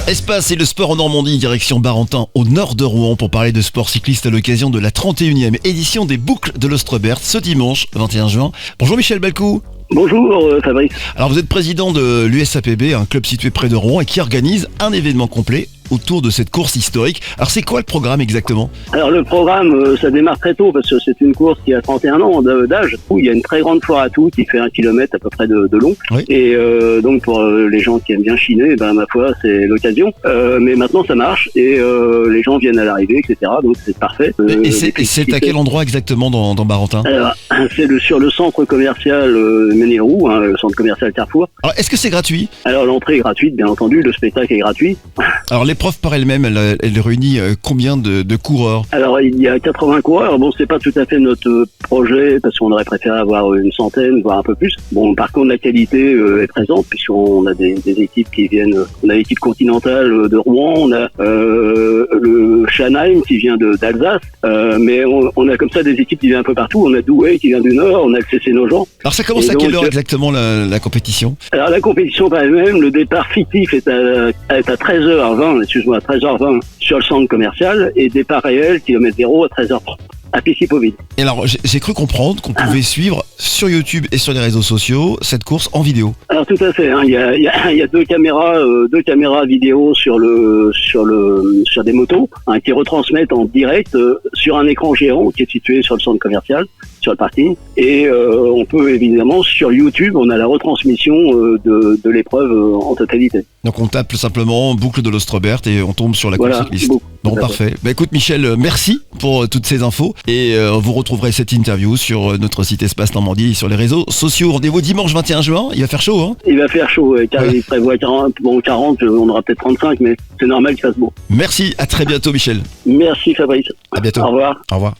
Espace et le sport en Normandie, direction Barentin, au nord de Rouen, pour parler de sport cycliste à l'occasion de la 31e édition des Boucles de l'Ostrebert, ce dimanche 21 juin. Bonjour Michel Balcou. Bonjour Fabrice. Alors vous êtes président de l'USAPB, un club situé près de Rouen et qui organise un événement complet autour de cette course historique. Alors c'est quoi le programme exactement ? Alors le programme, ça démarre très tôt parce que c'est une course qui a 31 ans d'âge. Il y a une très grande foire à tout qui fait 1 kilomètre à peu près de long. Oui. Et donc pour les gens qui aiment bien chiner, ma foi c'est l'occasion. Mais maintenant ça marche et les gens viennent à l'arrivée, etc. Donc c'est parfait. Et c'est à quel endroit exactement dans Barentin ? Alors c'est sur le centre commercial Ménil-Roux, le centre commercial Carrefour. Alors est-ce que c'est gratuit ? Alors l'entrée est gratuite, bien entendu, le spectacle est gratuit. Alors l'épreuve par elle-même, elle réunit combien de coureurs ? Alors il y a 80 coureurs. Bon, c'est pas tout à fait notre projet parce qu'on aurait préféré avoir une centaine, voire un peu plus. Bon, par contre la qualité est présente puisqu'on a des équipes qui viennent. On a l'équipe continentale de Rouen, on a le Schanheim qui vient d'Alsace, mais on a comme ça des équipes qui viennent un peu partout. On a Douai qui vient du Nord, on a le CC Nogent. Alors ça commence à quelle heure exactement la compétition ? Alors la compétition par elle-même, le départ fictif est à 13h20, excuse-moi, à 13h20 sur le centre commercial et départ réel, kilomètre 0 à 13h30 à Piscipoville. Et alors j'ai cru comprendre qu'on pouvait suivre sur YouTube et sur les réseaux sociaux cette course en vidéo. Alors tout à fait, il y a deux caméras vidéo sur des motos qui retransmettent en direct sur un écran géant qui est situé sur le centre commercial, sur le parking, et on peut évidemment sur YouTube, on a la retransmission de l'épreuve en totalité. Donc on tape simplement Boucle de l'Ostrebert et on tombe sur la course cycliste. Bon, parfait. Écoute Michel, merci pour toutes ces infos et vous retrouverez cette interview sur notre site Espace Normandie et sur les réseaux sociaux. Rendez-vous dimanche 21 juin, il va faire chaud, hein ? Il va faire chaud, car il prévoit 40, on aura peut-être 35, mais c'est normal qu'il fasse beau. Merci, à très bientôt Michel. Merci Fabrice. À bientôt. Au revoir. Au revoir.